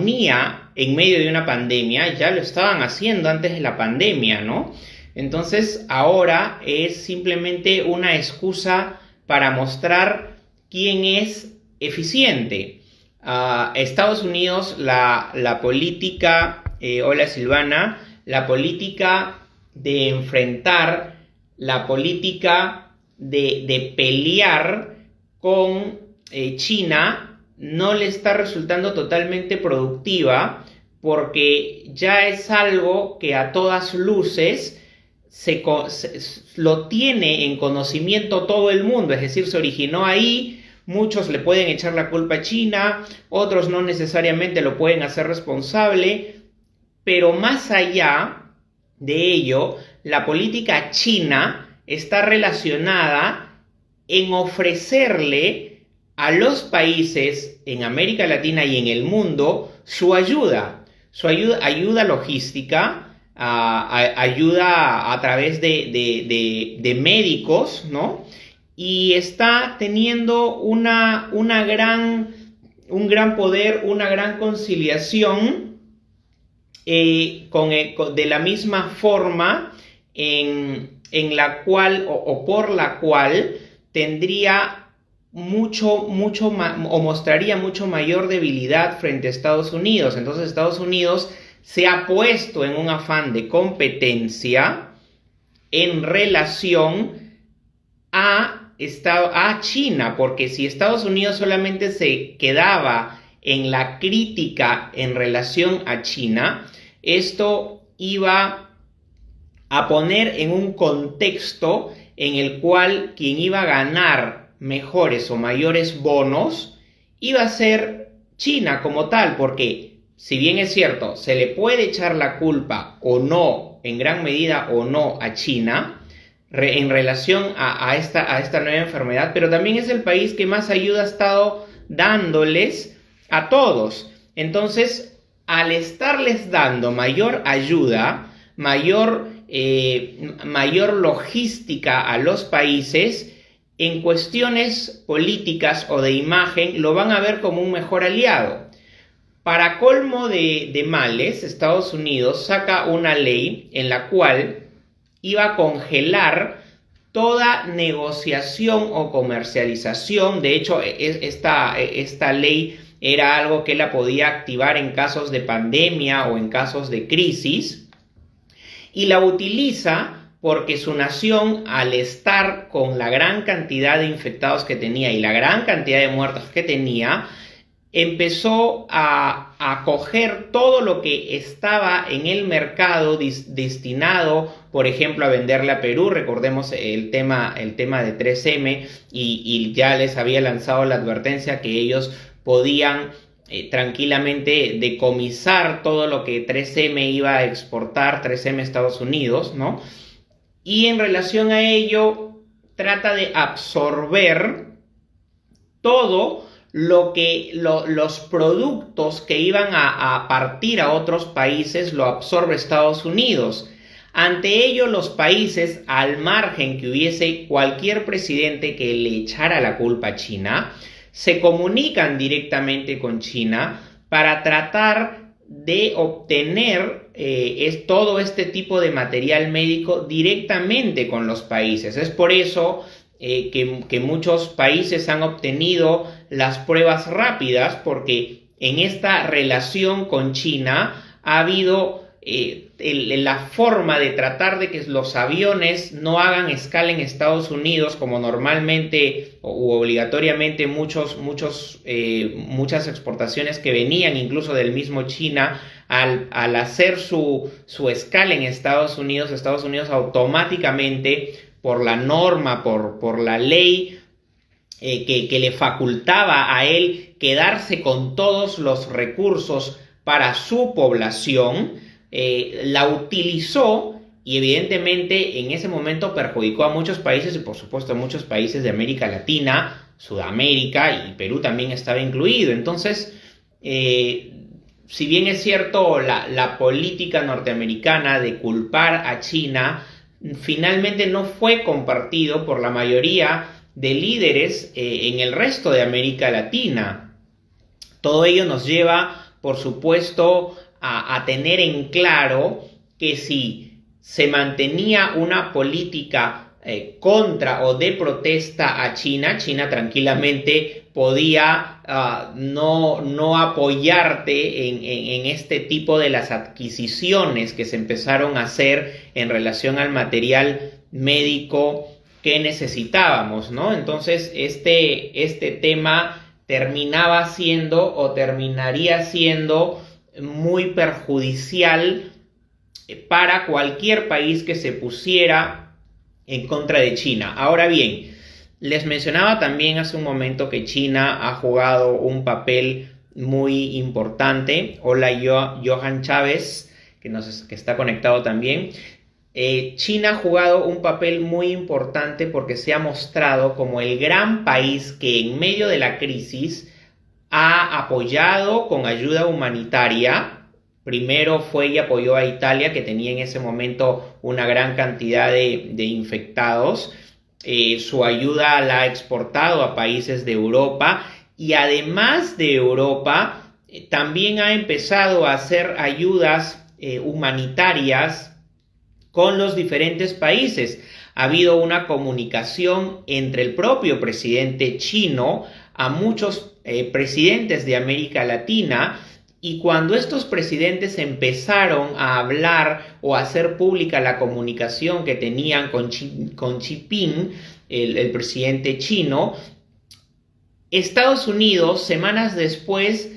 hegemonía en medio de una pandemia, ya lo estaban haciendo antes de la pandemia, ¿no? Entonces ahora es simplemente una excusa para mostrar quién es eficiente. Estados Unidos, la política, hola Silvana, la política de enfrentar, la política de pelear con China no le está resultando totalmente productiva, porque ya es algo que a todas luces lo tiene en conocimiento todo el mundo, es decir, se originó ahí. Muchos le pueden echar la culpa a China, otros no necesariamente lo pueden hacer responsable, pero más allá de ello, la política china está relacionada en ofrecerle a los países en América Latina y en el mundo su ayuda logística, ayuda a través de médicos, ¿no? Y está teniendo un gran poder, una gran conciliación, de la misma forma en la cual o por la cual tendría mostraría mucho mayor debilidad frente a Estados Unidos. Entonces Estados Unidos se ha puesto en un afán de competencia en relación a China, porque si Estados Unidos solamente se quedaba en la crítica en relación a China, esto iba a poner en un contexto en el cual quien iba a ganar mejores o mayores bonos iba a ser China como tal, porque si bien es cierto, se le puede echar la culpa o no, en gran medida o no, a China en relación a esta nueva enfermedad, pero también es el país que más ayuda ha estado dándoles a todos. Entonces, al estarles dando mayor ayuda, mayor logística a los países, en cuestiones políticas o de imagen, lo van a ver como un mejor aliado. Para colmo de males, Estados Unidos saca una ley en la cual iba a congelar toda negociación o comercialización. De hecho, esta ley era algo que la podía activar en casos de pandemia o en casos de crisis, y la utiliza porque su nación, al estar con la gran cantidad de infectados que tenía y la gran cantidad de muertos que tenía, empezó a coger todo lo que estaba en el mercado destinado, por ejemplo, a venderle a Perú. Recordemos el tema de 3M, y ya les había lanzado la advertencia que ellos podían tranquilamente decomisar todo lo que 3M iba a exportar, 3M Estados Unidos, ¿no? Y en relación a ello, trata de absorber todo lo que los productos que iban a partir a otros países, lo absorbe Estados Unidos. Ante ello, los países, al margen que hubiese cualquier presidente que le echara la culpa a China, se comunican directamente con China para tratar de obtener todo este tipo de material médico directamente con los países. Es por eso que muchos países han obtenido las pruebas rápidas, porque en esta relación con China ha habido la forma de tratar de que los aviones no hagan escala en Estados Unidos como normalmente u obligatoriamente muchas exportaciones que venían incluso del mismo China. Al hacer su escala en Estados Unidos automáticamente, por la norma, por la ley que le facultaba a él quedarse con todos los recursos para su población, la utilizó, y evidentemente en ese momento perjudicó a muchos países, y por supuesto a muchos países de América Latina, Sudamérica, y Perú también estaba incluido. Entonces, si bien es cierto la política norteamericana de culpar a China, finalmente no fue compartido por la mayoría de líderes en el resto de América Latina. Todo ello nos lleva por supuesto, a tener en claro que si se mantenía una política contra o de protesta a China, China tranquilamente podía no apoyarte en este tipo de las adquisiciones que se empezaron a hacer en relación al material médico que necesitábamos, ¿no? Entonces este tema terminaba siendo o terminaría siendo muy perjudicial para cualquier país que se pusiera en contra de China. Ahora bien, les mencionaba también hace un momento que China ha jugado un papel muy importante. Hola, Johan Chávez, que está conectado también. China ha jugado un papel muy importante porque se ha mostrado como el gran país que en medio de la crisis ha apoyado con ayuda humanitaria. Primero fue y apoyó a Italia, que tenía en ese momento una gran cantidad de infectados. Su ayuda la ha exportado a países de Europa y además de Europa, también ha empezado a hacer ayudas humanitarias con los diferentes países. Ha habido una comunicación entre el propio presidente chino a muchos presidentes de América Latina. Y cuando estos presidentes empezaron a hablar o a hacer pública la comunicación que tenían con Xi Jinping, el presidente chino, Estados Unidos, semanas después,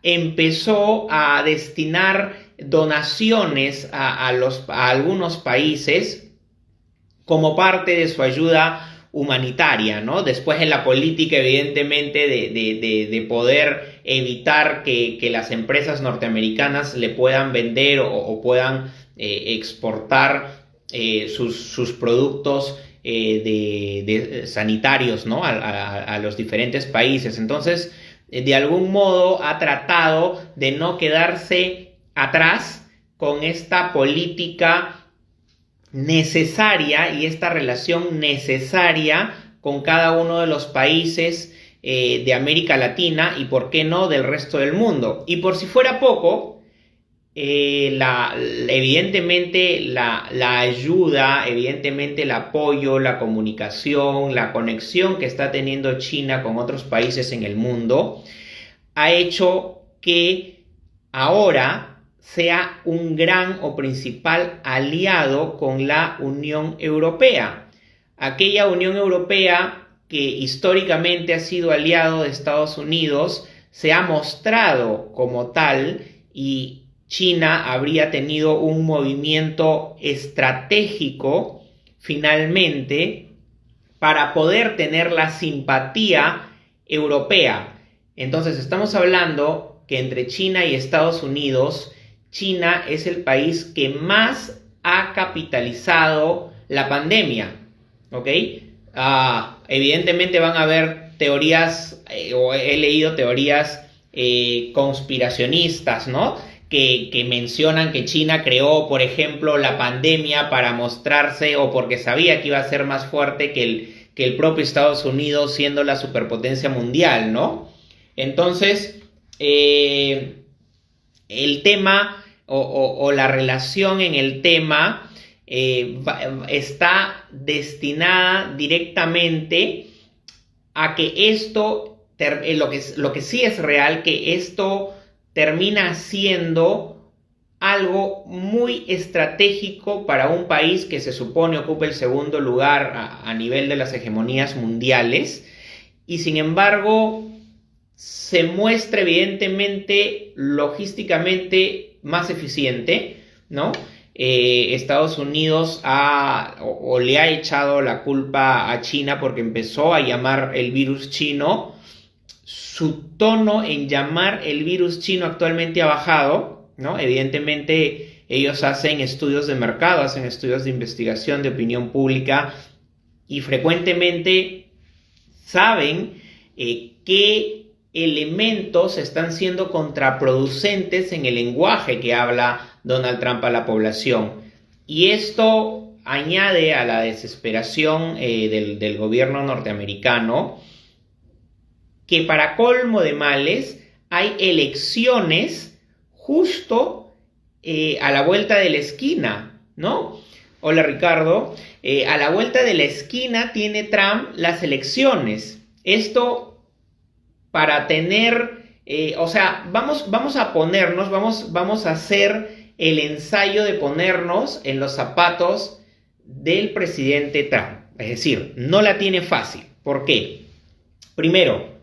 empezó a destinar donaciones a algunos países como parte de su ayuda humanitaria, ¿no? Después en la política, evidentemente, de poder evitar que las empresas norteamericanas le puedan vender o puedan exportar sus productos sanitarios, ¿no? a los diferentes países. Entonces, de algún modo ha tratado de no quedarse atrás con esta política necesaria y esta relación necesaria con cada uno de los países de América Latina y, por qué no, del resto del mundo. Y por si fuera poco, evidentemente la ayuda, evidentemente el apoyo, la comunicación, la conexión que está teniendo China con otros países en el mundo ha hecho que ahora sea un gran o principal aliado con la Unión Europea. Aquella Unión Europea que históricamente ha sido aliado de Estados Unidos se ha mostrado como tal, y China habría tenido un movimiento estratégico finalmente para poder tener la simpatía europea. Entonces estamos hablando que entre China y Estados Unidos, China es el país que más ha capitalizado la pandemia, ¿ok? Evidentemente van a haber teorías, o he leído teorías conspiracionistas, ¿no? Que mencionan que China creó, por ejemplo, la pandemia para mostrarse, o porque sabía que iba a ser más fuerte que el propio Estados Unidos, siendo la superpotencia mundial, ¿no? Entonces, el tema o la relación en el tema está destinada directamente a que esto, lo que sí es real, que esto termina siendo algo muy estratégico para un país que se supone ocupa el segundo lugar a nivel de las hegemonías mundiales, y sin embargo se muestra evidentemente logísticamente más eficiente, ¿no? Estados Unidos le ha echado la culpa a China porque empezó a llamar el virus chino. Su tono en llamar el virus chino actualmente ha bajado, ¿no? Evidentemente ellos hacen estudios de mercado, hacen estudios de investigación de opinión pública y frecuentemente saben qué elementos están siendo contraproducentes en el lenguaje que habla Donald Trump a la población. Y esto añade a la desesperación del gobierno norteamericano, que para colmo de males hay elecciones justo a la vuelta de la esquina, ¿no? Hola Ricardo, a la vuelta de la esquina tiene Trump las elecciones. Esto para tener, o sea, vamos a ponernos, vamos a hacer el ensayo de ponernos en los zapatos del presidente Trump. Es decir, no la tiene fácil. ¿Por qué? Primero,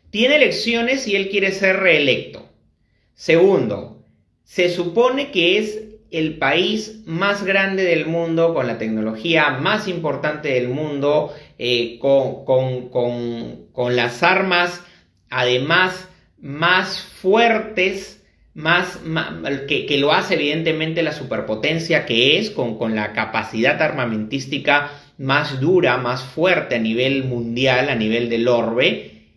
tiene elecciones y él quiere ser reelecto. Segundo, se supone que es el país más grande del mundo, con la tecnología más importante del mundo, con las armas además más fuertes, que lo hace evidentemente la superpotencia que es, con la capacidad armamentística más dura, más fuerte a nivel mundial, a nivel del orbe,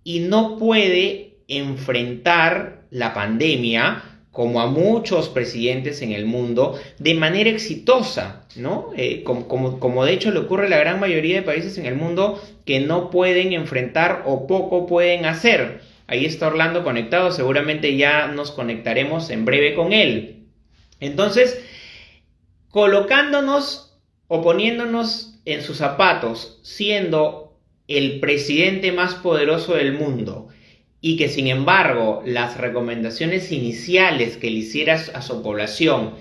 y no puede enfrentar la pandemia como a muchos presidentes en el mundo, de manera exitosa, ¿no? Como de hecho le ocurre a la gran mayoría de países en el mundo que no pueden enfrentar o poco pueden hacer. Ahí está Orlando conectado, seguramente ya nos conectaremos en breve con él. Entonces, colocándonos o poniéndonos en sus zapatos, siendo el presidente más poderoso del mundo, y que sin embargo las recomendaciones iniciales que le hiciera a su población,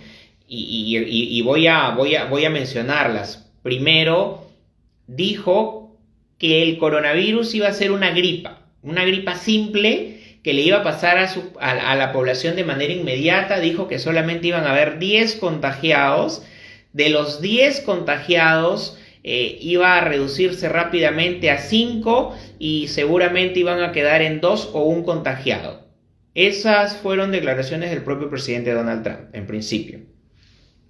y voy a mencionarlas. Primero, dijo que el coronavirus iba a ser una gripa simple que le iba a pasar a la población de manera inmediata. Dijo que solamente iban a haber 10 contagiados. De los 10 contagiados, iba a reducirse rápidamente a 5 y seguramente iban a quedar en 2 o 1 contagiado. Esas fueron declaraciones del propio presidente Donald Trump, en principio.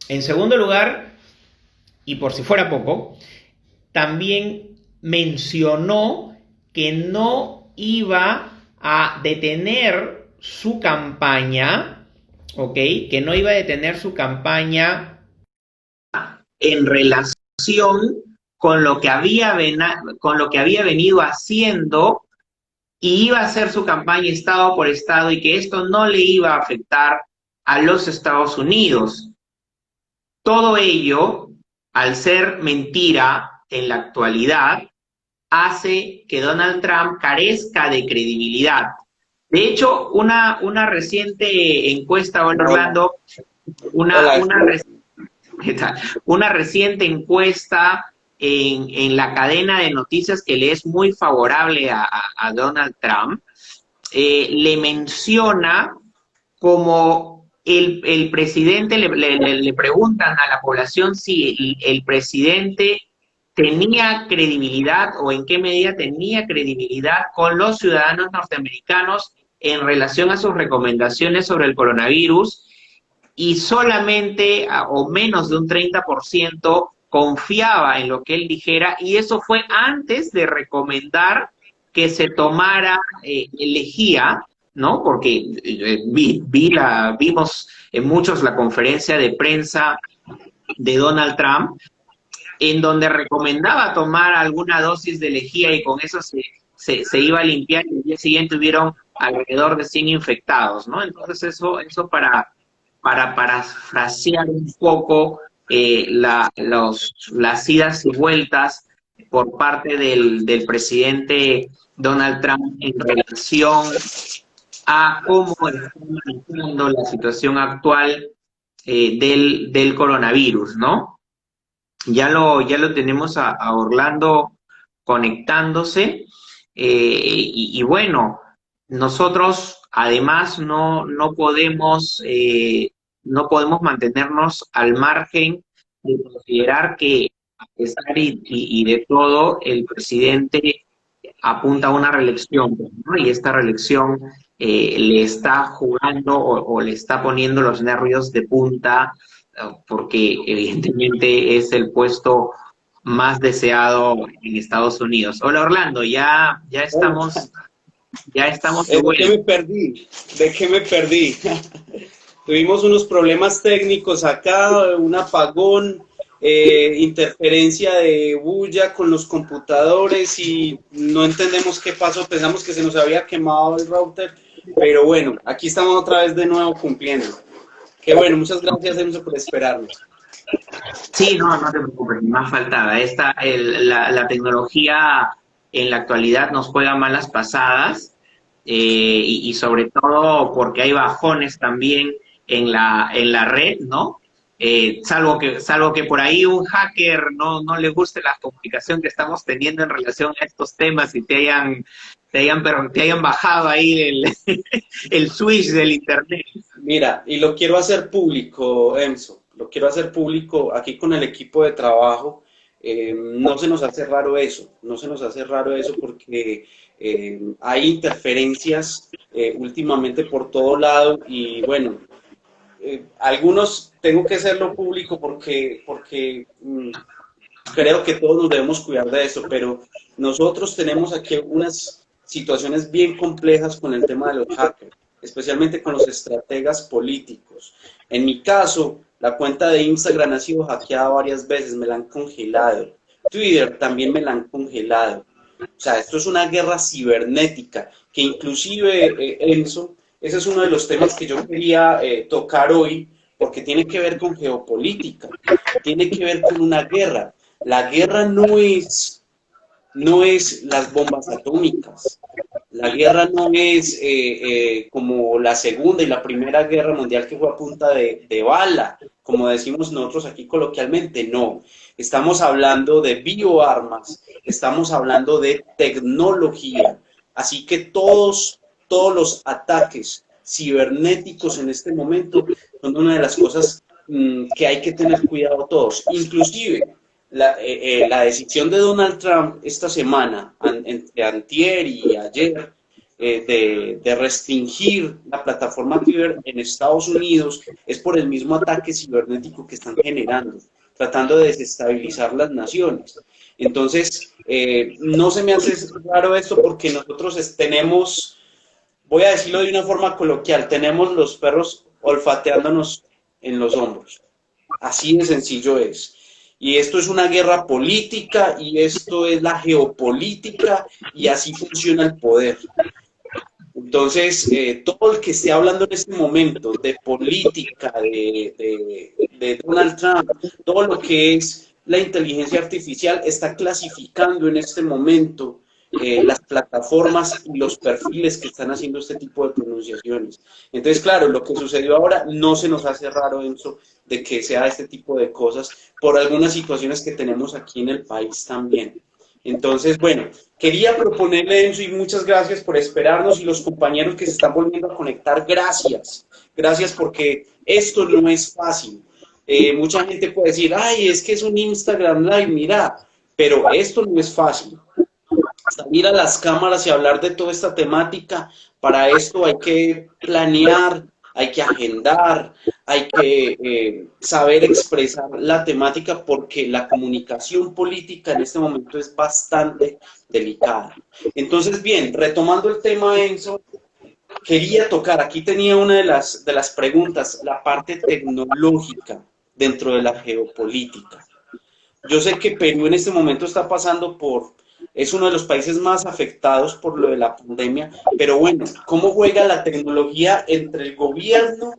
En segundo lugar, y por si fuera poco, también mencionó que no iba a detener su campaña, ¿ok? Que no iba a detener su campaña en relación con lo que había venido haciendo, y iba a hacer su campaña estado por estado, y que esto no le iba a afectar a los Estados Unidos. Todo ello, al ser mentira en la actualidad, hace que Donald Trump carezca de credibilidad. De hecho, una reciente encuesta, Orlando, una reciente encuesta en la cadena de noticias que le es muy favorable a Donald Trump, le menciona como el presidente, le preguntan a la población si el presidente tenía credibilidad o en qué medida tenía credibilidad con los ciudadanos norteamericanos en relación a sus recomendaciones sobre el coronavirus, y solamente o menos de un 30% confiaba en lo que él dijera, y eso fue antes de recomendar que se tomara lejía, ¿no? Porque vimos en muchos la conferencia de prensa de Donald Trump, en donde recomendaba tomar alguna dosis de lejía y con eso se iba a limpiar, y el día siguiente hubieron alrededor de 100 infectados, ¿no? Entonces eso para parafrasear un poco las idas y vueltas por parte del presidente Donald Trump en relación a cómo está manejando la situación actual del coronavirus, ¿no? Ya lo tenemos a Orlando conectándose, y bueno, nosotros además no podemos mantenernos al margen de considerar que, a pesar y de todo, el presidente apunta a una reelección, ¿no? Y esta reelección le está jugando o le está poniendo los nervios de punta, porque evidentemente es el puesto más deseado en Estados Unidos. Hola Orlando, ya estamos de vuelta. ¿De qué me perdí? Tuvimos unos problemas técnicos acá, un apagón, interferencia de bulla con los computadores y no entendemos qué pasó. Pensamos que se nos había quemado el router, pero bueno, aquí estamos otra vez de nuevo cumpliendo. Qué bueno, muchas gracias, Enzo, por esperarnos. Sí, no, no te preocupes, más faltaba. La tecnología en la actualidad nos juega malas pasadas y sobre todo porque hay bajones también en la red, ¿no? Salvo que por ahí un hacker no le guste la comunicación que estamos teniendo en relación a estos temas y te hayan bajado ahí el switch del internet. Mira, y lo quiero hacer público, Enzo, lo quiero hacer público aquí con el equipo de trabajo. No se nos hace raro eso, no se nos hace raro eso porque hay interferencias últimamente por todo lado y bueno, algunos tengo que hacerlo público porque creo que todos nos debemos cuidar de eso, pero nosotros tenemos aquí unas situaciones bien complejas con el tema de los hackers, especialmente con los estrategas políticos. En mi caso, la cuenta de Instagram ha sido hackeada varias veces, me la han congelado. Twitter también me la han congelado. O sea, esto es una guerra cibernética, que inclusive, Enzo, ese es uno de los temas que yo quería tocar hoy, porque tiene que ver con geopolítica, tiene que ver con una guerra. La guerra no es las bombas atómicas. La guerra no es como la Segunda y la Primera Guerra Mundial que fue a punta de bala, como decimos nosotros aquí coloquialmente. No, estamos hablando de bioarmas, estamos hablando de tecnología. Así que todos los ataques cibernéticos en este momento son una de las cosas que hay que tener cuidado todos. Inclusive, la decisión de Donald Trump esta semana, entre antier y ayer, de restringir la plataforma Twitter en Estados Unidos, es por el mismo ataque cibernético que están generando, tratando de desestabilizar las naciones. Entonces, no se me hace raro esto porque nosotros tenemos, voy a decirlo de una forma coloquial, tenemos los perros olfateándonos en los hombros. Así de sencillo es. Y esto es una guerra política y esto es la geopolítica y así funciona el poder. Entonces, todo el que esté hablando en este momento de política, de Donald Trump, todo lo que es la inteligencia artificial está clasificando en este momento las plataformas y los perfiles que están haciendo este tipo de pronunciaciones. Entonces, claro, lo que sucedió ahora no se nos hace raro, Enzo, de que sea este tipo de cosas por algunas situaciones que tenemos aquí en el país también. Entonces, bueno, quería proponerle, Enzo, y muchas gracias por esperarnos y los compañeros que se están volviendo a conectar, gracias. Gracias porque esto no es fácil. Mucha gente puede decir, ay, es que es un Instagram Live, mira, pero esto no es fácil. Salir a las cámaras y hablar de toda esta temática, para esto hay que planear, hay que agendar, hay que saber expresar la temática porque la comunicación política en este momento es bastante delicada. Entonces, bien, retomando el tema, Enzo, quería tocar, aquí tenía una de las preguntas, la parte tecnológica dentro de la geopolítica. Yo sé que Perú en este momento está pasando es uno de los países más afectados por lo de la pandemia, pero bueno, ¿cómo juega la tecnología entre el gobierno,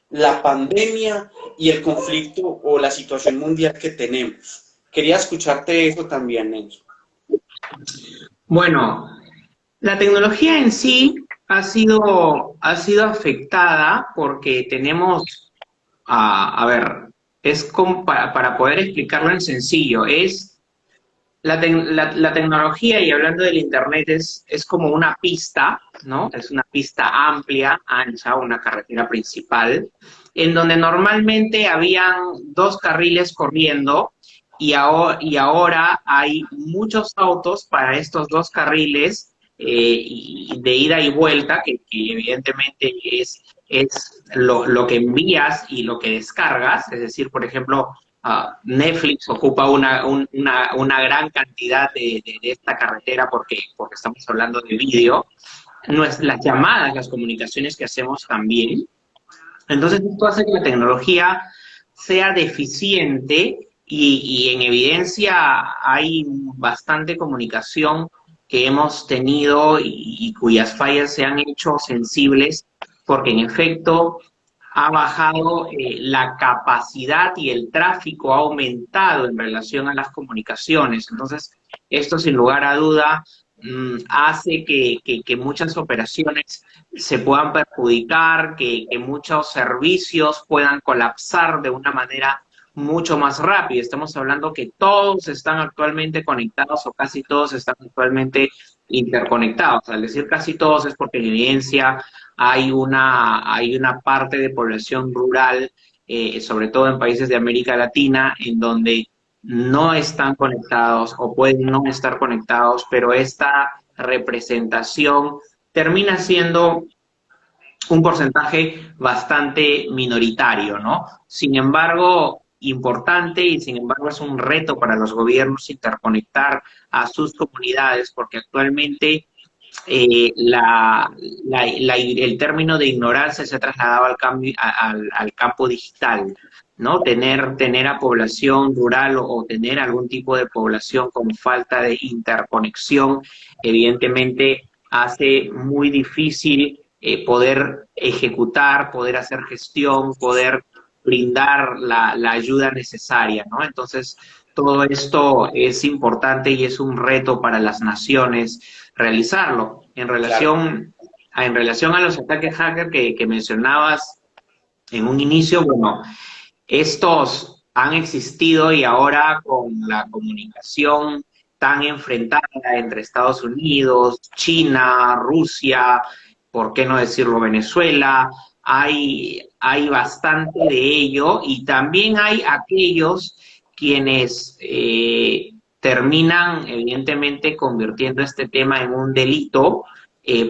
la pandemia y el conflicto o la situación mundial que tenemos? Quería escucharte eso también, Enzo. Bueno, la tecnología en sí ha sido afectada porque tenemos, a ver, es como para poder explicarlo en sencillo, es la tecnología, y hablando del Internet, es como una pista, ¿no? Es una pista amplia, ancha, una carretera principal, en donde normalmente habían dos carriles corriendo y ahora hay muchos autos para estos dos carriles y de ida y vuelta, que evidentemente es lo que envías y lo que descargas, es decir, por ejemplo, Netflix ocupa una gran cantidad de esta carretera porque estamos hablando de vídeo, las llamadas, las comunicaciones que hacemos también. Entonces esto hace que la tecnología sea deficiente y en evidencia hay bastante comunicación que hemos tenido y cuyas fallas se han hecho sensibles, porque en efecto ha bajado la capacidad y el tráfico ha aumentado en relación a las comunicaciones. Entonces, esto sin lugar a duda hace que muchas operaciones se puedan perjudicar, que muchos servicios puedan colapsar de una manera mucho más rápida. Estamos hablando que todos están actualmente conectados o casi todos están actualmente interconectados. Al decir casi todos es porque en evidencia hay una parte de población rural, sobre todo en países de América Latina, en donde no están conectados o pueden no estar conectados, pero esta representación termina siendo un porcentaje bastante minoritario, ¿no? Sin embargo, importante y sin embargo es un reto para los gobiernos interconectar a sus comunidades, porque actualmente el término de ignorancia se ha trasladado al campo digital, ¿no? Tener a población rural o tener algún tipo de población con falta de interconexión, evidentemente hace muy difícil poder ejecutar, poder hacer gestión, poder brindar la ayuda necesaria, ¿no? Entonces, todo esto es importante y es un reto para las naciones realizarlo. Claro. En relación a los ataques hacker que mencionabas en un inicio, bueno, estos han existido y ahora con la comunicación tan enfrentada entre Estados Unidos, China, Rusia, por qué no decirlo Venezuela, hay bastante de ello y también hay aquellos quienes terminan evidentemente convirtiendo este tema en un delito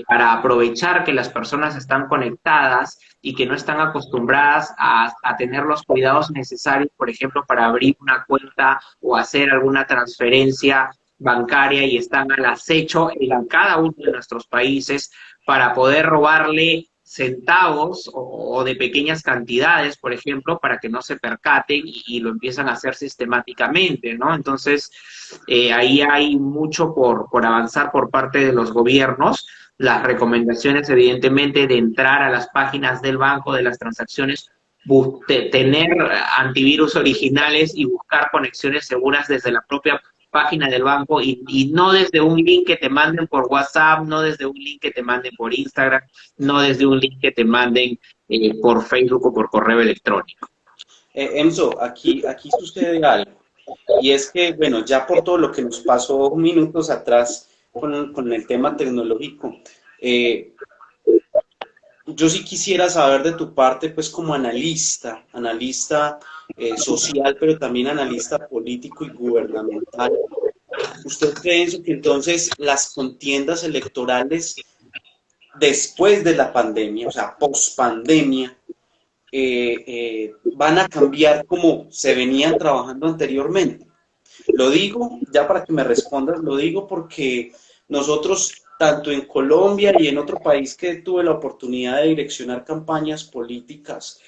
para aprovechar que las personas están conectadas y que no están acostumbradas a tener los cuidados necesarios, por ejemplo, para abrir una cuenta o hacer alguna transferencia bancaria y están al acecho en cada uno de nuestros países para poder robarle centavos o de pequeñas cantidades, por ejemplo, para que no se percaten y lo empiezan a hacer sistemáticamente, ¿no? Entonces, ahí hay mucho por avanzar por parte de los gobiernos. Las recomendaciones, evidentemente, de entrar a las páginas del banco, de las transacciones, tener antivirus originales y buscar conexiones seguras desde la propia página del banco y no desde un link que te manden por WhatsApp, no desde un link que te manden por Instagram, no desde un link que te manden por Facebook o por correo electrónico. Enzo, aquí sucede algo. Y es que, bueno, ya por todo lo que nos pasó minutos atrás con el tema tecnológico, yo sí quisiera saber de tu parte, pues como analista social, pero también analista político y gubernamental. ¿Usted cree eso, que entonces las contiendas electorales después de la pandemia, o sea, post-pandemia, van a cambiar como se venían trabajando anteriormente? Lo digo, ya para que me respondas, lo digo porque nosotros, tanto en Colombia y en otro país que tuve la oportunidad de direccionar campañas políticas,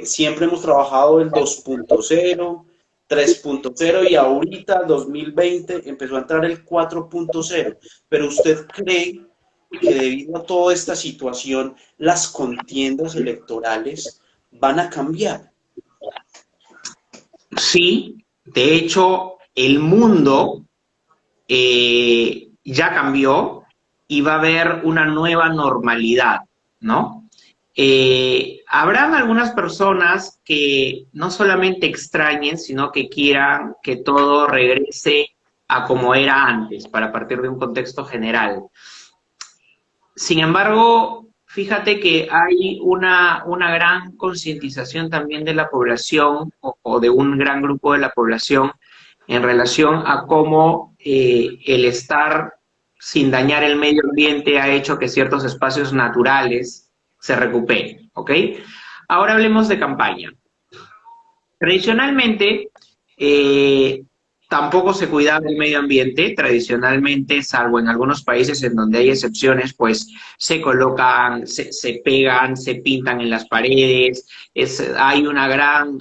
siempre hemos trabajado el 2.0, 3.0 y ahorita, 2020, empezó a entrar el 4.0. Pero ¿usted cree que debido a toda esta situación, las contiendas electorales van a cambiar? Sí, de hecho, el mundo ya cambió y va a haber una nueva normalidad, ¿no? Habrán algunas personas que no solamente extrañen, sino que quieran que todo regrese a como era antes, para partir de un contexto general. Sin embargo, fíjate que hay una gran concientización también de la población o de un gran grupo de la población en relación a cómo el estar sin dañar el medio ambiente ha hecho que ciertos espacios naturales se recuperen, ¿ok? Ahora hablemos de campaña. Tradicionalmente, tampoco se cuidaba el medio ambiente, tradicionalmente, salvo en algunos países en donde hay excepciones, pues se colocan, se pegan, se pintan en las paredes, hay un gran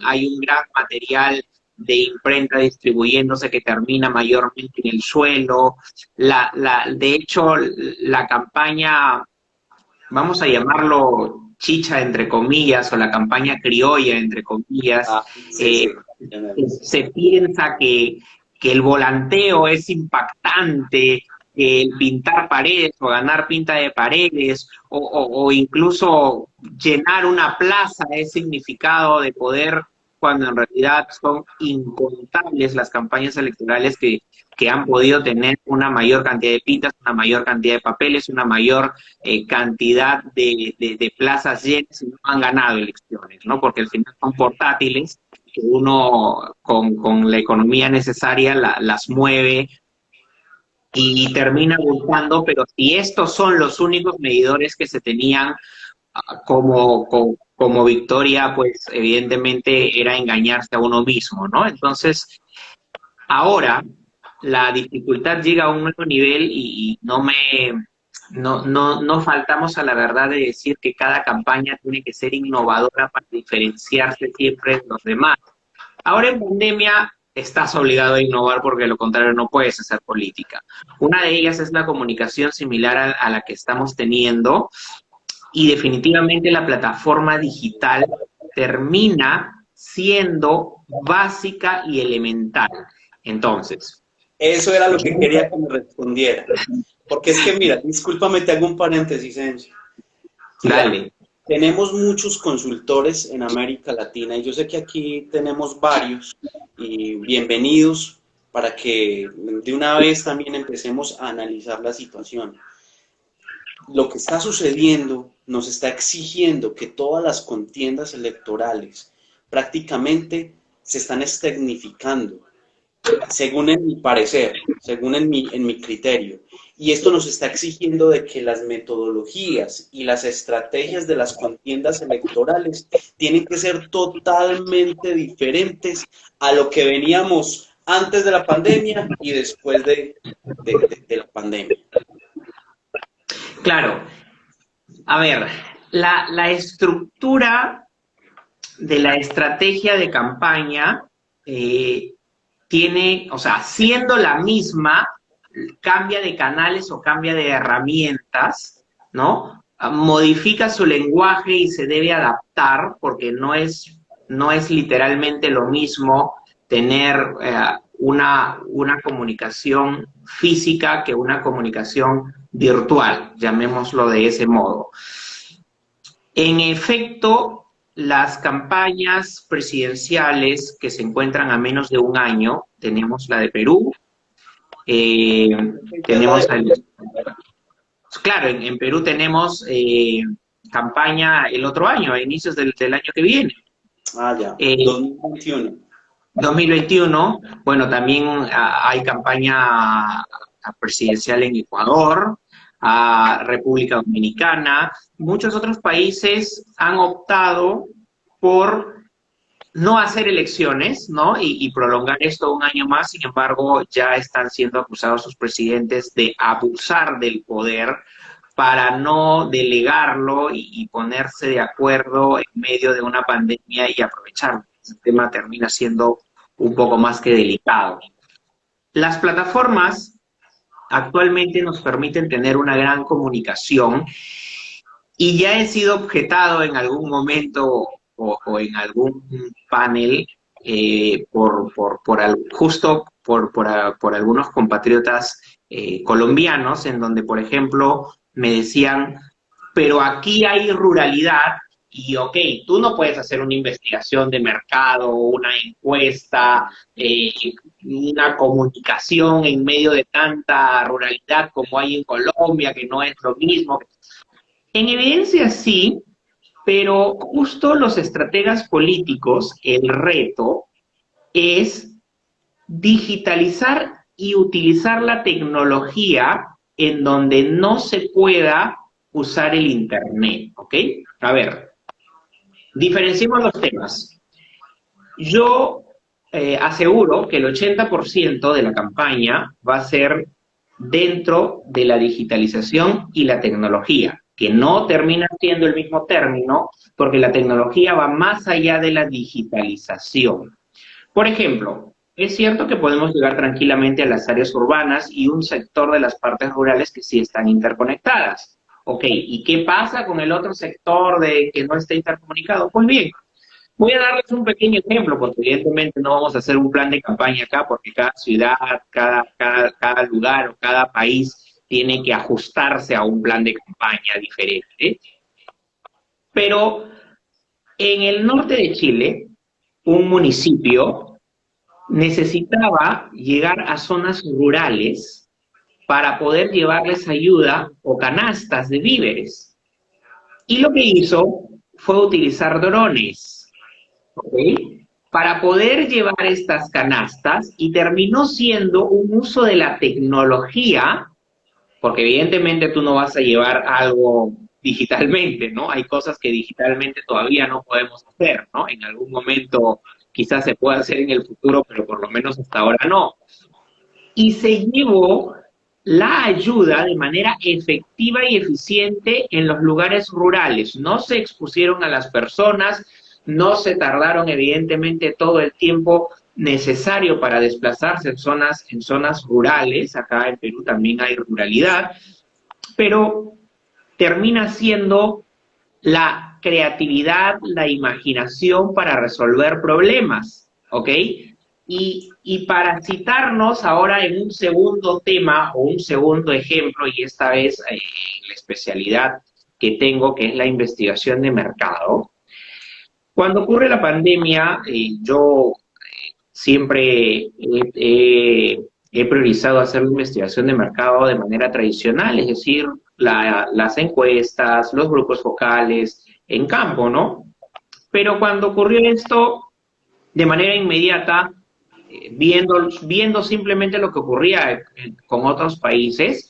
material de imprenta distribuyéndose que termina mayormente en el suelo. De hecho, la campaña, vamos a llamarlo chicha entre comillas, o la campaña criolla entre comillas, Sí, sí. se piensa que el volanteo es impactante, que el pintar paredes o ganar pinta de paredes o incluso llenar una plaza es significado de poder, cuando en realidad son incontables las campañas electorales que han podido tener una mayor cantidad de pintas, una mayor cantidad de papeles, una mayor cantidad de plazas llenas y no han ganado elecciones, ¿no? Porque al final son portátiles que uno con la economía necesaria las mueve y termina votando, pero si estos son los únicos medidores que se tenían como victoria, pues evidentemente era engañarse a uno mismo, ¿no? Entonces, ahora la dificultad llega a un nuevo nivel y no faltamos a la verdad de decir que cada campaña tiene que ser innovadora para diferenciarse siempre de los demás. Ahora en pandemia estás obligado a innovar porque de lo contrario no puedes hacer política. Una de ellas es la comunicación similar a la que estamos teniendo y definitivamente la plataforma digital termina siendo básica y elemental. Entonces, Eso era lo que quería que me respondiera. Porque es que, mira, discúlpame, te hago un paréntesis, Enzo. dale. Tenemos muchos consultores en América Latina y yo sé que aquí tenemos varios y bienvenidos para que de una vez también empecemos a analizar la situación. Lo que está sucediendo nos está exigiendo que todas las contiendas electorales prácticamente se están escenificando, según en mi parecer, según en mi criterio. Y esto nos está exigiendo de que las metodologías y las estrategias de las contiendas electorales tienen que ser totalmente diferentes a lo que veníamos antes de la pandemia y después de la pandemia. Claro. A ver, la estructura de la estrategia de campaña tiene, o sea, siendo la misma, cambia de canales o cambia de herramientas, ¿no? Modifica su lenguaje y se debe adaptar porque no es literalmente lo mismo tener una comunicación física que una comunicación virtual, llamémoslo de ese modo. En efecto, las campañas presidenciales que se encuentran a menos de un año, tenemos la de Perú, tenemos claro, en Perú tenemos campaña el otro año, a inicios del año que viene. Ah, ya, 2021. 2021, bueno, también hay campaña presidencial en Ecuador, a República Dominicana. Muchos otros países han optado por no hacer elecciones, ¿no? Y prolongar esto un año más. Sin embargo, ya están siendo acusados sus presidentes de abusar del poder para no delegarlo y ponerse de acuerdo en medio de una pandemia y aprovecharlo. El tema termina siendo un poco más que delicado. Las plataformas actualmente nos permiten tener una gran comunicación y ya he sido objetado en algún momento o en algún panel justo por algunos compatriotas colombianos, en donde, por ejemplo, me decían, pero aquí hay ruralidad y, ok, tú no puedes hacer una investigación de mercado, una encuesta, una comunicación en medio de tanta ruralidad como hay en Colombia, que no es lo mismo. En evidencia sí, pero justo los estrategas políticos, el reto es digitalizar y utilizar la tecnología en donde no se pueda usar el Internet, ¿ok? A ver, diferenciemos los temas. Yo aseguro que el 80% de la campaña va a ser dentro de la digitalización y la tecnología, que no termina siendo el mismo término, porque la tecnología va más allá de la digitalización. Por ejemplo, es cierto que podemos llegar tranquilamente a las áreas urbanas y un sector de las partes rurales que sí están interconectadas. Ok, ¿y qué pasa con el otro sector de que no está intercomunicado? Pues bien, voy a darles un pequeño ejemplo, porque evidentemente no vamos a hacer un plan de campaña acá, porque cada ciudad, cada lugar o cada país tiene que ajustarse a un plan de campaña diferente. Pero en el norte de Chile, un municipio necesitaba llegar a zonas rurales para poder llevarles ayuda o canastas de víveres. Y lo que hizo fue utilizar drones, ¿ok? Para poder llevar estas canastas, y terminó siendo un uso de la tecnología, porque evidentemente tú no vas a llevar algo digitalmente, ¿no? Hay cosas que digitalmente todavía no podemos hacer, ¿no? En algún momento quizás se pueda hacer en el futuro, pero por lo menos hasta ahora no. Y se llevó la ayuda de manera efectiva y eficiente en los lugares rurales. No se expusieron a las personas, no se tardaron evidentemente todo el tiempo necesario para desplazarse en zonas rurales. Acá en Perú también hay ruralidad, pero termina siendo la creatividad, la imaginación para resolver problemas, ¿ok? Y para citarnos ahora en un segundo tema o un segundo ejemplo, y esta vez la especialidad que tengo, que es la investigación de mercado. Cuando ocurre la pandemia, yo siempre he priorizado hacer la investigación de mercado de manera tradicional, es decir, las encuestas, los grupos focales en campo, ¿no? Pero cuando ocurrió esto, de manera inmediata, viendo simplemente lo que ocurría con otros países,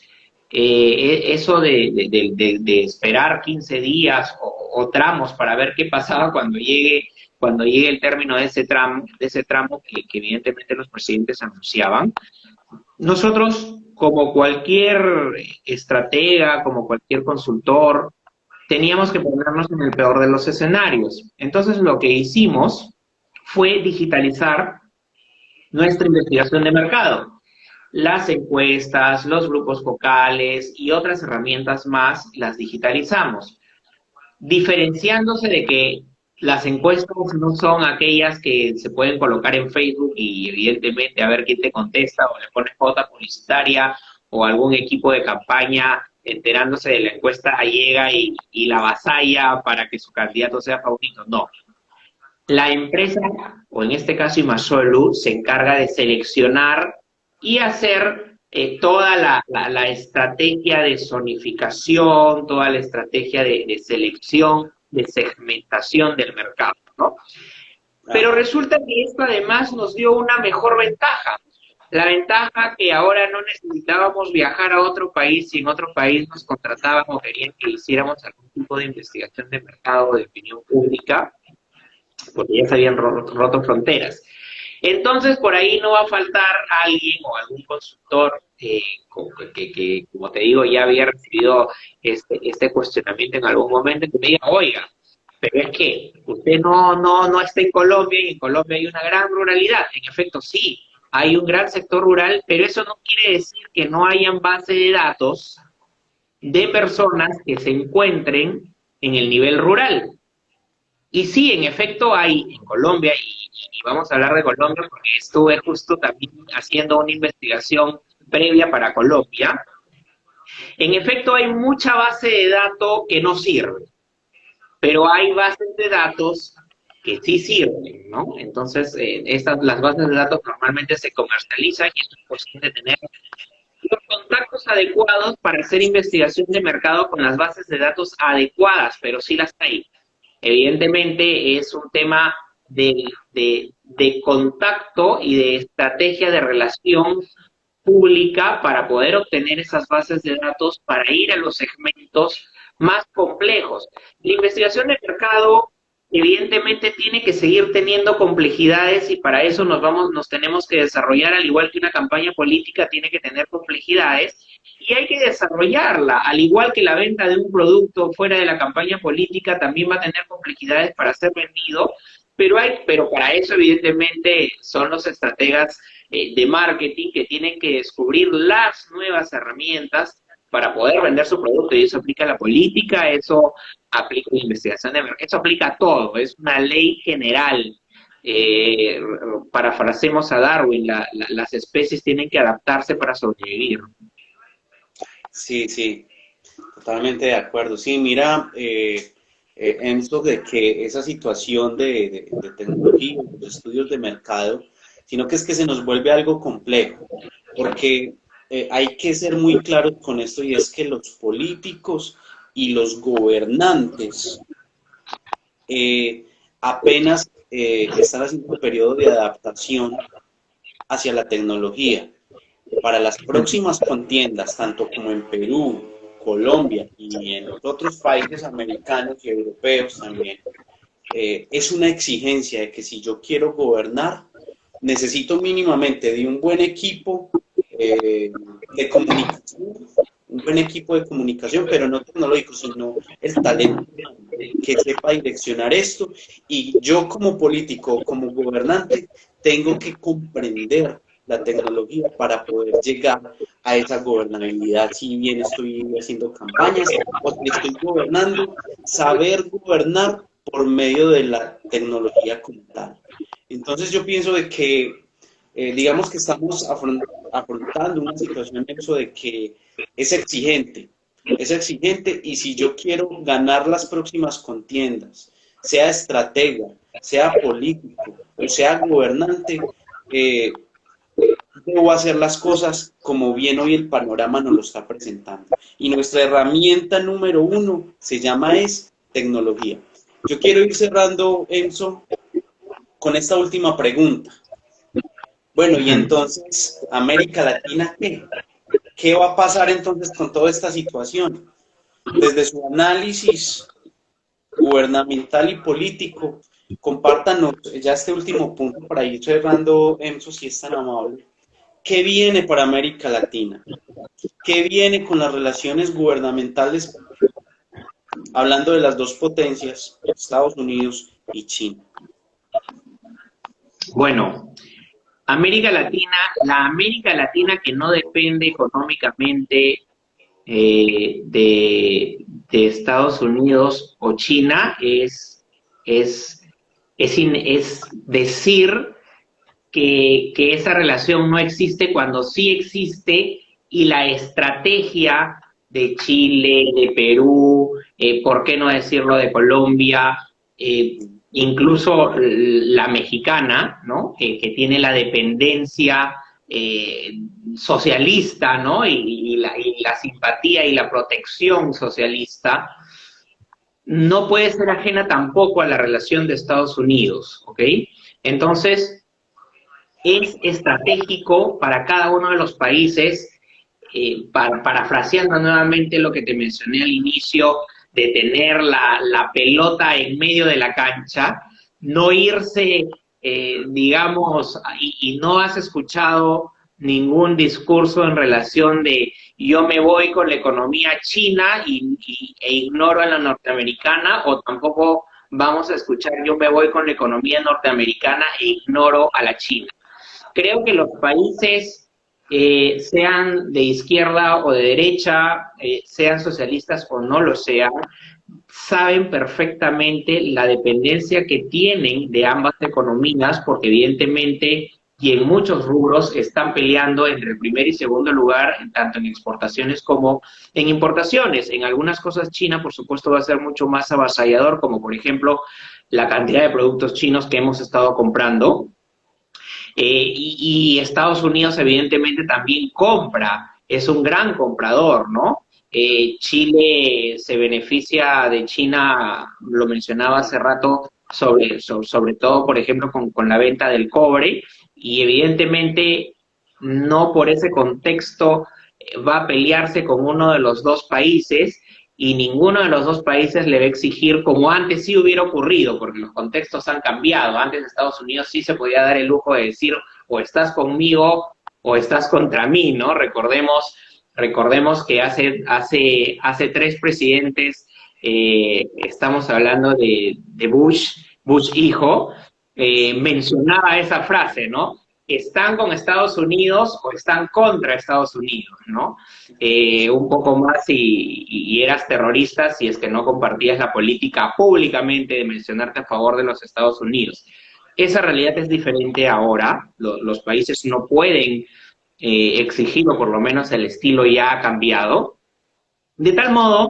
eso de esperar 15 días o tramos para ver qué pasaba cuando llegue el término de ese tramo que evidentemente los presidentes anunciaban, nosotros, como cualquier estratega, como cualquier consultor, teníamos que ponernos en el peor de los escenarios. Entonces, lo que hicimos fue digitalizar nuestra investigación de mercado. Las encuestas, los grupos focales y otras herramientas más las digitalizamos, diferenciándose de que las encuestas no son aquellas que se pueden colocar en Facebook y evidentemente a ver quién te contesta, o le pones pauta publicitaria, o algún equipo de campaña enterándose de la encuesta llega y la avasalla para que su candidato sea favorito. No. La empresa, o en este caso Imasolu, se encarga de seleccionar y hacer toda la estrategia de zonificación, toda la estrategia de selección, de segmentación del mercado, ¿no? Pero resulta que esto además nos dio una mejor ventaja. La ventaja que ahora no necesitábamos viajar a otro país, y en otro país nos contrataban o querían que hiciéramos algún tipo de investigación de mercado, de opinión pública, porque ya se habían roto fronteras. Entonces, por ahí no va a faltar alguien o algún consultor que, como te digo, ya había recibido este cuestionamiento en algún momento, que me diga, oiga, pero es que usted no está en Colombia, y en Colombia hay una gran ruralidad. En efecto, sí, hay un gran sector rural, pero eso no quiere decir que no hayan base de datos de personas que se encuentren en el nivel rural. Y sí, en efecto hay en Colombia, y vamos a hablar de Colombia porque estuve justo también haciendo una investigación previa para Colombia. En efecto hay mucha base de datos que no sirve, pero hay bases de datos que sí sirven, ¿no? Entonces, las bases de datos normalmente se comercializan, y es cuestión de tener los contactos adecuados para hacer investigación de mercado con las bases de datos adecuadas, pero sí las hay. Evidentemente es un tema de contacto y de estrategia de relación pública para poder obtener esas bases de datos para ir a los segmentos más complejos. La investigación de mercado evidentemente tiene que seguir teniendo complejidades, y para eso nos tenemos que desarrollar, al igual que una campaña política tiene que tener complejidades, y hay que desarrollarla, al igual que la venta de un producto fuera de la campaña política también va a tener complejidades para ser vendido, pero para eso evidentemente son los estrategas de marketing que tienen que descubrir las nuevas herramientas para poder vender su producto, y eso aplica a la política, eso aplica a la investigación de mercado, eso aplica a todo, es una ley general. Eh, Parafrasemos a Darwin, las especies tienen que adaptarse para sobrevivir. Sí, sí, totalmente de acuerdo. Sí, mira, Enzo, de que esa situación de tecnología, los estudios de mercado, sino que es que se nos vuelve algo complejo, porque hay que ser muy claros con esto y es que los políticos y los gobernantes apenas están haciendo un periodo de adaptación hacia la tecnología. Para las próximas contiendas, tanto como en Perú, Colombia y en los otros países americanos y europeos también, es una exigencia de que si yo quiero gobernar, necesito mínimamente de un buen equipo de comunicación, un buen equipo de comunicación, pero no tecnológico, sino el talento que sepa direccionar esto. Y yo como político, como gobernante, tengo que comprender la tecnología para poder llegar a esa gobernabilidad. Si bien estoy haciendo campañas o si estoy gobernando, saber gobernar por medio de la tecnología como tal. Entonces yo pienso de que, digamos que estamos afrontando una situación en eso de que es exigente y si yo quiero ganar las próximas contiendas, sea estratega, sea político o sea gobernante, eh, debo hacer las cosas como bien hoy el panorama nos lo está presentando. Y nuestra herramienta número uno se llama tecnología. Yo quiero ir cerrando, Enzo, con esta última pregunta. Bueno, y entonces, América Latina, ¿qué? ¿Qué va a pasar entonces con toda esta situación? Desde su análisis gubernamental y político, compártanos ya este último punto para ir cerrando, Enzo, si es tan amable. ¿Qué viene para América Latina? ¿Qué viene con las relaciones gubernamentales, hablando de las dos potencias, Estados Unidos y China? Bueno, América Latina, la América Latina que no depende económicamente de Estados Unidos o China es decir que esa relación no existe cuando sí existe, y la estrategia de Chile, de Perú, ¿por qué no decirlo de Colombia? Incluso la mexicana, ¿no? Que tiene la dependencia socialista, ¿no? Y la simpatía y la protección socialista, no puede ser ajena tampoco a la relación de Estados Unidos, ¿ok? Entonces, es estratégico para cada uno de los países, parafraseando nuevamente lo que te mencioné al inicio, de tener la pelota en medio de la cancha, no irse, digamos, y no has escuchado ningún discurso en relación de yo me voy con la economía china e ignoro a la norteamericana, o tampoco vamos a escuchar yo me voy con la economía norteamericana e ignoro a la china. Creo que los países, sean de izquierda o de derecha, sean socialistas o no lo sean, saben perfectamente la dependencia que tienen de ambas economías, porque evidentemente y en muchos rubros están peleando entre el primer y segundo lugar, tanto en exportaciones como en importaciones. En algunas cosas China, por supuesto, va a ser mucho más avasallador, como por ejemplo la cantidad de productos chinos que hemos estado comprando. Y Estados Unidos evidentemente también compra, es un gran comprador, ¿no? Chile se beneficia de China, lo mencionaba hace rato, sobre todo, por ejemplo, con la venta del cobre, y evidentemente no por ese contexto va a pelearse con uno de los dos países, y ninguno de los dos países le va a exigir, como antes sí hubiera ocurrido, porque los contextos han cambiado. Antes Estados Unidos sí se podía dar el lujo de decir, o estás conmigo o estás contra mí, ¿no? Recordemos que hace 3 presidentes, estamos hablando de Bush hijo, mencionaba esa frase, ¿no? ¿Están con Estados Unidos o están contra Estados Unidos, ¿no? Un poco más y eras terrorista si es que no compartías la política públicamente de mencionarte a favor de los Estados Unidos. Esa realidad es diferente ahora. Los países no pueden exigir, o por lo menos el estilo ya ha cambiado, de tal modo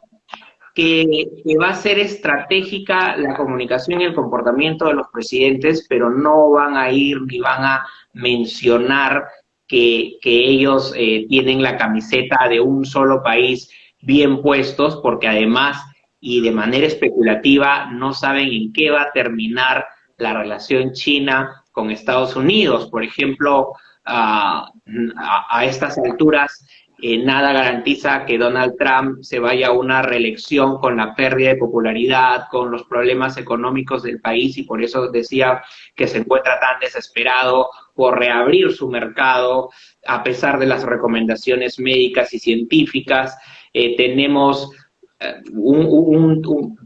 que va a ser estratégica la comunicación y el comportamiento de los presidentes, pero no van a ir ni van a mencionar que ellos tienen la camiseta de un solo país bien puestos, porque además y de manera especulativa no saben en qué va a terminar la relación China con Estados Unidos. Por ejemplo, a estas alturas, nada garantiza que Donald Trump se vaya a una reelección con la pérdida de popularidad, con los problemas económicos del país, y por eso decía que se encuentra tan desesperado por reabrir su mercado, a pesar de las recomendaciones médicas y científicas. Tenemos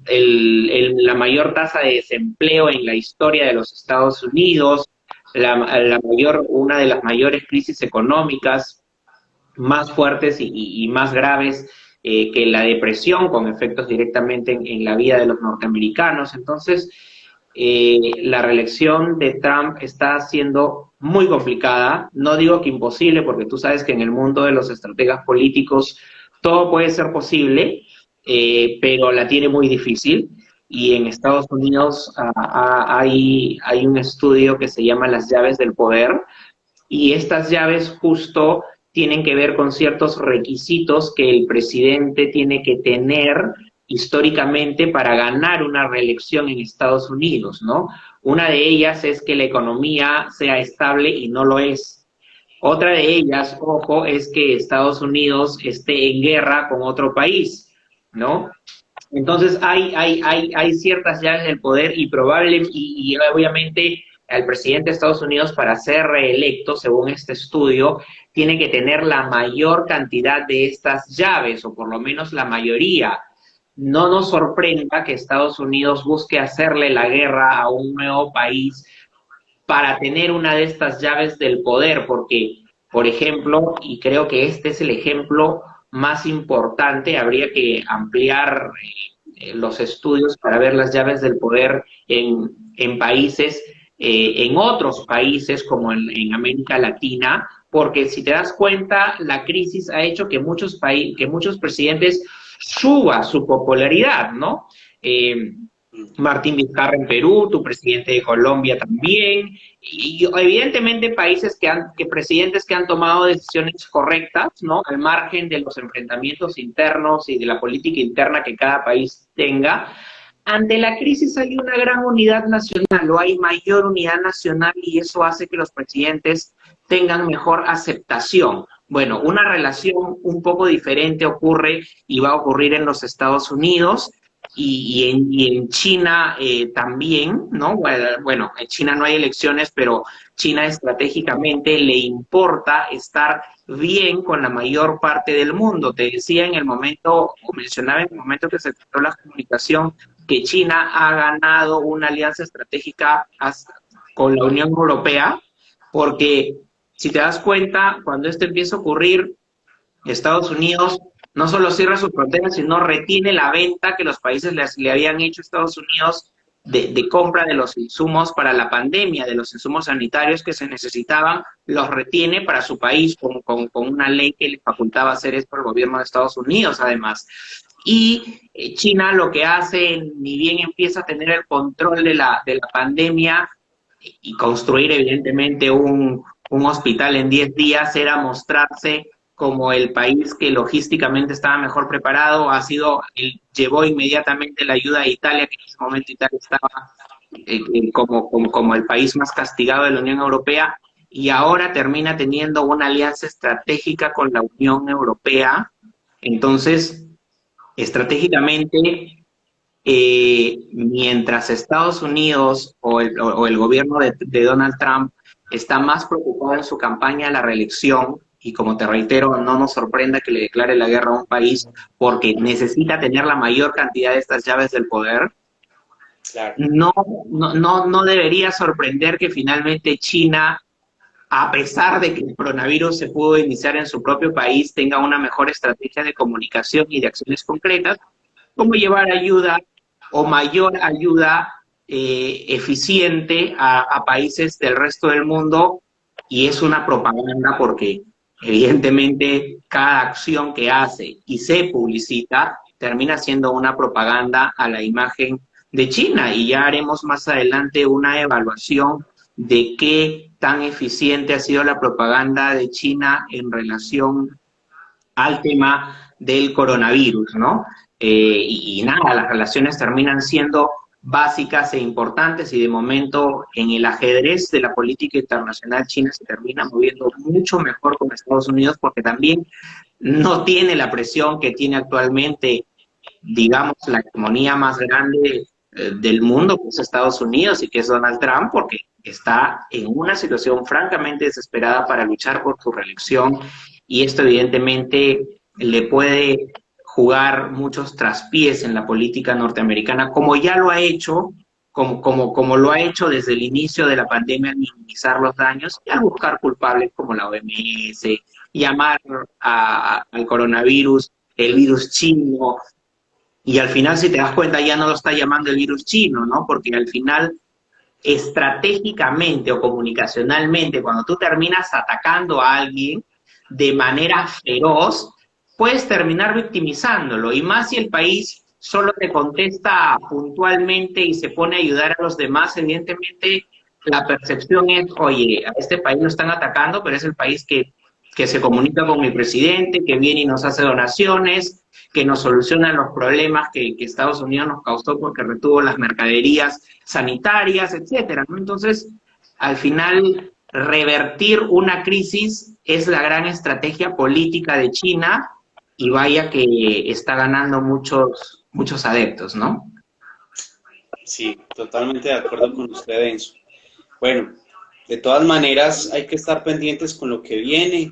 la mayor tasa de desempleo en la historia de los Estados Unidos, una de las mayores crisis económicas más fuertes y más graves que la depresión, con efectos directamente en la vida de los norteamericanos. Entonces, la reelección de Trump está siendo muy complicada. No digo que imposible, porque tú sabes que en el mundo de los estrategas políticos todo puede ser posible, pero la tiene muy difícil. Y en Estados Unidos hay un estudio que se llama Las llaves del poder, y estas llaves justo tienen que ver con ciertos requisitos que el presidente tiene que tener históricamente para ganar una reelección en Estados Unidos, ¿no? Una de ellas es que la economía sea estable, y no lo es. Otra de ellas, ojo, es que Estados Unidos esté en guerra con otro país, ¿no? Entonces hay ciertas llaves del poder, y obviamente al presidente de Estados Unidos, para ser reelecto, según este estudio, tiene que tener la mayor cantidad de estas llaves, o por lo menos la mayoría. No nos sorprenda que Estados Unidos busque hacerle la guerra a un nuevo país para tener una de estas llaves del poder, porque, por ejemplo, y creo que este es el ejemplo más importante, habría que ampliar los estudios para ver las llaves del poder en países, en otros países como en América Latina, porque si te das cuenta, la crisis ha hecho que muchos presidentes suba su popularidad, ¿no? Martín Vizcarra en Perú, tu presidente de Colombia también, y evidentemente presidentes que han tomado decisiones correctas, ¿no? Al margen de los enfrentamientos internos y de la política interna que cada país tenga. Ante la crisis hay una gran unidad nacional, o hay mayor unidad nacional, y eso hace que los presidentes tengan mejor aceptación. Bueno, una relación un poco diferente ocurre y va a ocurrir en los Estados Unidos y en China también, ¿no? Bueno, en China no hay elecciones, pero China estratégicamente le importa estar bien con la mayor parte del mundo. Te decía mencionaba en el momento que se trató la comunicación, que China ha ganado una alianza estratégica con la Unión Europea, porque si te das cuenta, cuando esto empieza a ocurrir, Estados Unidos no solo cierra sus fronteras, sino retiene la venta que los países le habían hecho a Estados Unidos de compra de los insumos para la pandemia, de los insumos sanitarios que se necesitaban, los retiene para su país con una ley que le facultaba hacer esto al gobierno de Estados Unidos, además. Y China lo que hace, ni bien empieza a tener el control de la pandemia y construir evidentemente un hospital en 10 días, era mostrarse como el país que logísticamente estaba mejor preparado. Llevó inmediatamente la ayuda a Italia, que en ese momento Italia estaba como el país más castigado de la Unión Europea, y ahora termina teniendo una alianza estratégica con la Unión Europea. Entonces, estratégicamente, mientras Estados Unidos o el gobierno de Donald Trump está más preocupado en su campaña a la reelección, y como te reitero, no nos sorprenda que le declare la guerra a un país porque necesita tener la mayor cantidad de estas llaves del poder, Claro. no debería sorprender que finalmente China, a pesar de que el coronavirus se pudo iniciar en su propio país, tenga una mejor estrategia de comunicación y de acciones concretas, como llevar ayuda o mayor ayuda eficiente a países del resto del mundo, y es una propaganda porque evidentemente cada acción que hace y se publicita termina siendo una propaganda a la imagen de China, y ya haremos más adelante una evaluación de qué tan eficiente ha sido la propaganda de China en relación al tema del coronavirus, ¿no? Y nada, las relaciones terminan siendo básicas e importantes, y de momento en el ajedrez de la política internacional China se termina moviendo mucho mejor con Estados Unidos, porque también no tiene la presión que tiene actualmente, digamos, la hegemonía más grande del mundo, que es Estados Unidos y que es Donald Trump, porque está en una situación francamente desesperada para luchar por su reelección, y esto evidentemente le puede jugar muchos traspiés en la política norteamericana, como ya lo ha hecho, como lo ha hecho desde el inicio de la pandemia, al minimizar los daños y al buscar culpables como la OMS, llamar al coronavirus el virus chino, y al final, si te das cuenta, ya no lo está llamando el virus chino, ¿no? Porque al final, estratégicamente o comunicacionalmente, cuando tú terminas atacando a alguien de manera feroz, puedes terminar victimizándolo, y más si el país solo te contesta puntualmente y se pone a ayudar a los demás. Evidentemente la percepción es, oye, a este país lo están atacando, pero es el país que se comunica con el presidente, que viene y nos hace donaciones, que nos solucionan los problemas que Estados Unidos nos causó porque retuvo las mercaderías sanitarias, etcétera, ¿no? Entonces, al final, revertir una crisis es la gran estrategia política de China, y vaya que está ganando muchos adeptos, ¿no? Sí, totalmente de acuerdo con usted, Enzo. Bueno, de todas maneras hay que estar pendientes con lo que viene.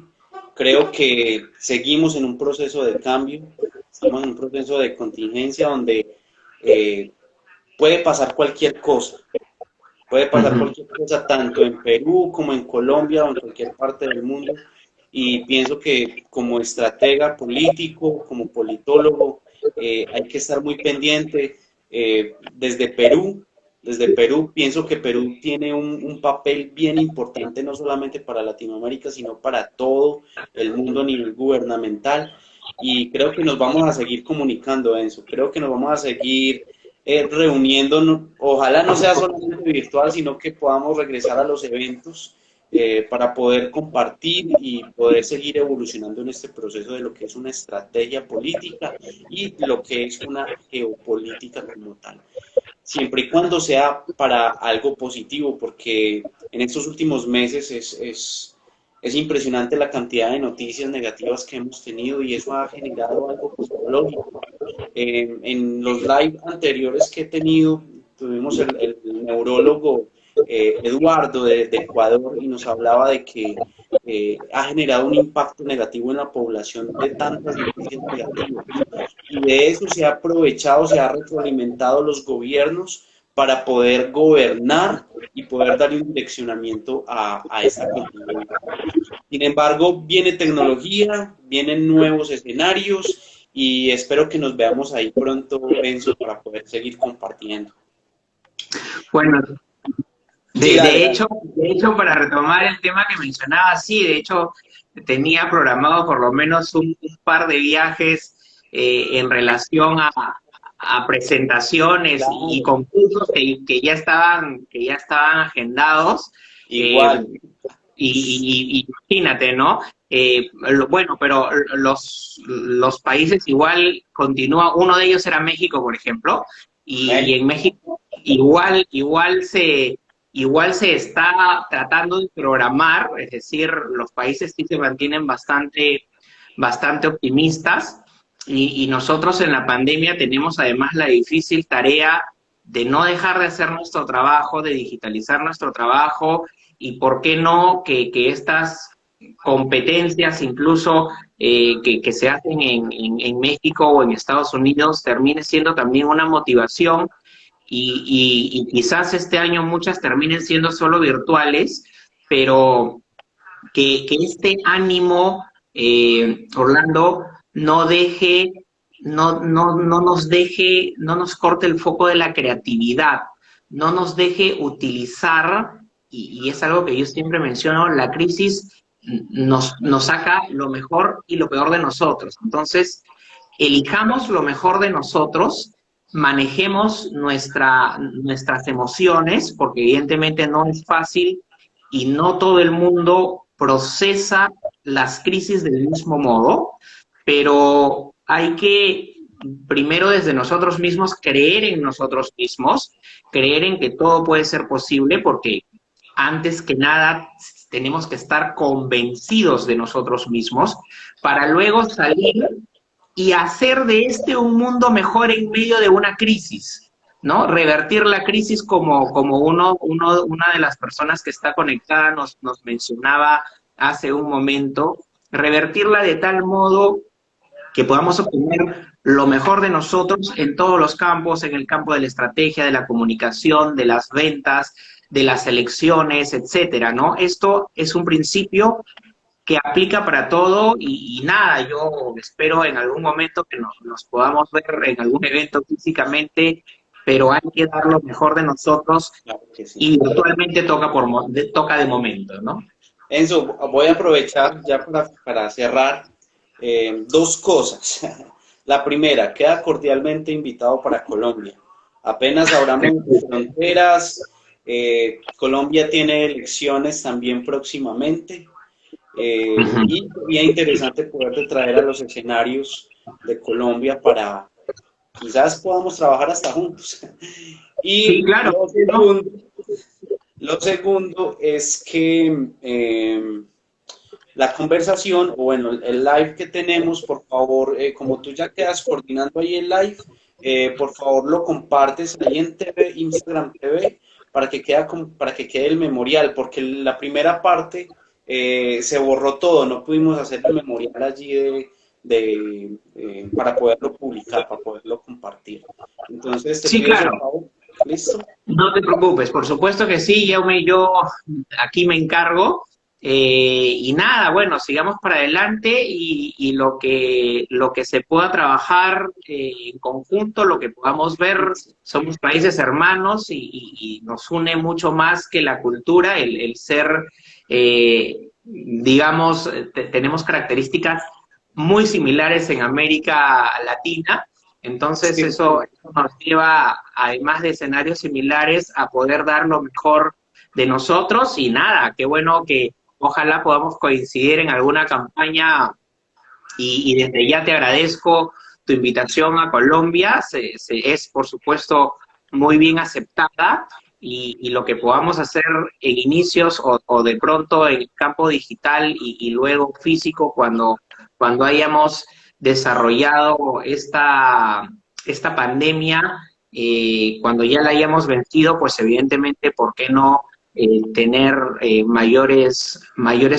Creo que seguimos en un proceso de cambio, estamos en un proceso de contingencia donde eh, puede pasar cualquier cosa. Puede pasar cualquier cosa tanto en Perú como en Colombia o en cualquier parte del mundo. Y pienso que como estratega político, como politólogo, hay que estar muy pendiente. Desde Perú, pienso que Perú tiene un papel bien importante, no solamente para Latinoamérica, sino para todo el mundo a nivel gubernamental. Y creo que nos vamos a seguir comunicando, Enzo. Creo que nos vamos a seguir reuniéndonos. Ojalá no sea solamente virtual, sino que podamos regresar a los eventos para poder compartir y poder seguir evolucionando en este proceso de lo que es una estrategia política y lo que es una geopolítica como tal. Siempre y cuando sea para algo positivo, porque en estos últimos meses es impresionante la cantidad de noticias negativas que hemos tenido, y eso ha generado algo psicológico. En los live anteriores que he tenido, tuvimos el neurólogo Eduardo de Ecuador, y nos hablaba de que ha generado un impacto negativo en la población de tantas noticias negativas. Y de eso se ha aprovechado, se ha retroalimentado los gobiernos para poder gobernar y poder dar un direccionamiento a esta contingencia. Sin embargo, viene tecnología, vienen nuevos escenarios, y espero que nos veamos ahí pronto, Enzo, para poder seguir compartiendo. Bueno, Sí, de hecho, para retomar el tema que mencionaba, sí, de hecho, tenía programado por lo menos un par de viajes en relación a presentaciones y claro, concursos que ya estaban agendados. igual. Y imagínate, ¿no? Bueno, pero los países igual continúan. Uno de ellos era México, por ejemplo, y en México igual se está tratando de programar, es decir, los países sí se mantienen bastante optimistas, y nosotros en la pandemia tenemos además la difícil tarea de no dejar de hacer nuestro trabajo, de digitalizar nuestro trabajo, y por qué no que estas competencias incluso que se hacen en México o en Estados Unidos termine siendo también una motivación y quizás este año muchas terminen siendo solo virtuales, pero que este ánimo, Orlando, no deje, no nos deje, no nos corte el foco de la creatividad, no nos deje utilizar, y es algo que yo siempre menciono, la crisis nos saca lo mejor y lo peor de nosotros. Entonces, elijamos lo mejor de nosotros, manejemos nuestras emociones, porque evidentemente no es fácil y no todo el mundo procesa las crisis del mismo modo, pero hay que primero desde nosotros mismos creer en nosotros mismos, creer en que todo puede ser posible, porque antes que nada tenemos que estar convencidos de nosotros mismos para luego salir y hacer de este un mundo mejor en medio de una crisis, ¿no? Revertir la crisis como una de las personas que está conectada nos mencionaba hace un momento, revertirla de tal modo que podamos obtener lo mejor de nosotros en todos los campos, en el campo de la estrategia, de la comunicación, de las ventas, de las elecciones, etcétera, ¿no? Esto es un principio que aplica para todo y nada, yo espero en algún momento que nos podamos ver en algún evento físicamente, pero hay que dar lo mejor de nosotros Claro que sí. y virtualmente toca de momento, ¿no? Enzo, voy a aprovechar ya para cerrar dos cosas. La primera, queda cordialmente invitado para Colombia. Apenas abramos fronteras, Colombia tiene elecciones también próximamente. Y sería interesante poderte traer a los escenarios de Colombia para quizás podamos trabajar hasta juntos. Sí, Y claro, lo segundo es que la conversación, o bueno, el live que tenemos, por favor, como tú ya quedas coordinando ahí el live, por favor lo compartes ahí en TV, Instagram TV, para que quede el memorial, porque la primera parte se borró todo, no pudimos hacer el memorial allí para poderlo publicar, para poderlo compartir. Entonces, te sí, pido ese claro. favor. ¿Listo? No te preocupes, por supuesto que sí, yo aquí me encargo. Y nada, bueno, sigamos para adelante y lo que se pueda trabajar en conjunto, lo que podamos ver, somos países hermanos y nos une mucho más que la cultura, el ser, digamos, tenemos características muy similares en América Latina. Entonces Sí. eso nos lleva, además de escenarios similares, a poder dar lo mejor de nosotros y nada, qué bueno que ojalá podamos coincidir en alguna campaña y desde ya te agradezco tu invitación a Colombia, es por supuesto muy bien aceptada y lo que podamos hacer en inicios o de pronto en el campo digital y luego físico cuando hayamos desarrollado esta pandemia, cuando ya la hayamos vencido, pues evidentemente, ¿por qué no tener mayores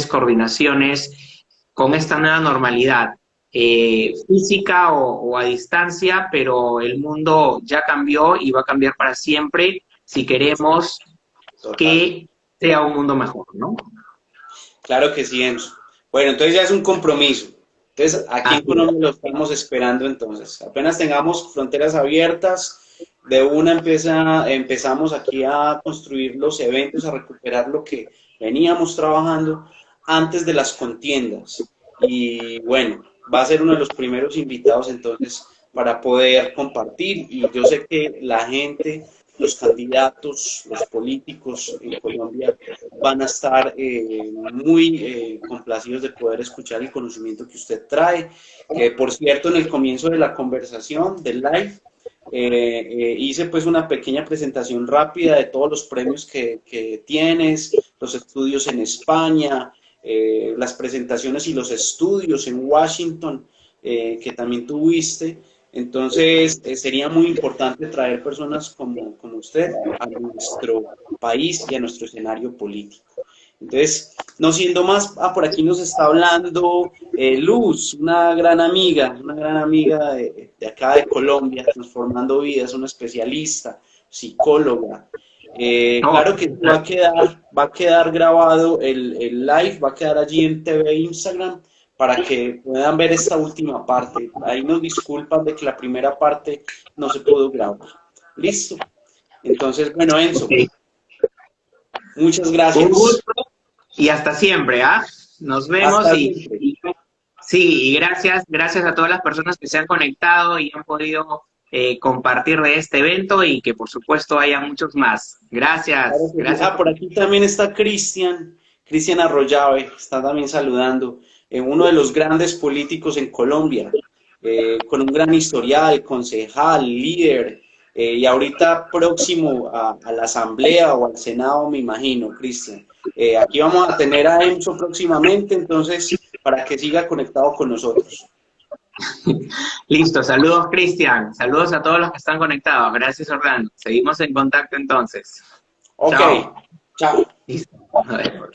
coordinaciones con esta nueva normalidad? Física o a distancia, pero el mundo ya cambió y va a cambiar para siempre si queremos Total. que sea un mundo mejor, ¿no? Claro que sí, Enzo. Bueno, entonces ya es un compromiso. Entonces, aquí en Así Colombia lo estamos esperando entonces. Apenas tengamos fronteras abiertas, de una empezamos aquí a construir los eventos, a recuperar lo que veníamos trabajando antes de las contiendas. Y bueno, va a ser uno de los primeros invitados entonces para poder compartir. Y yo sé que la gente, los candidatos, los políticos en Colombia van a estar muy complacidos de poder escuchar el conocimiento que usted trae. Por cierto, en el comienzo de la conversación, del live, hice pues una pequeña presentación rápida de todos los premios que tienes, los estudios en España, las presentaciones y los estudios en Washington que también tuviste. Entonces, sería muy importante traer personas como usted a nuestro país y a nuestro escenario político. Entonces, no siendo más, por aquí nos está hablando Luz, una gran amiga de acá de Colombia, transformando vidas, una especialista, psicóloga. No, Claro que va a quedar grabado el live, va a quedar allí en TV Instagram para que puedan ver esta última parte. Ahí nos disculpan de que la primera parte no se pudo grabar. Listo. Entonces, bueno, Enzo, ok. muchas Un gracias. gusto y hasta siempre, ¿ah? Nos vemos Hasta siempre. sí, y gracias a todas las personas que se han conectado y han podido compartir de este evento y que por supuesto haya muchos más. Claro Gracias, que sí. gracias. Ah, por aquí también está Cristian Arroyave, está también saludando, uno de los grandes políticos en Colombia, con un gran historial, concejal, líder, y ahorita próximo a la Asamblea o al Senado, me imagino, Cristian. Aquí vamos a tener a Enzo próximamente, entonces, para que siga conectado con nosotros. Listo, saludos Cristian, saludos a todos los que están conectados. Gracias Orlando. Seguimos en contacto entonces. Ok, Chao. chao. Listo. A ver.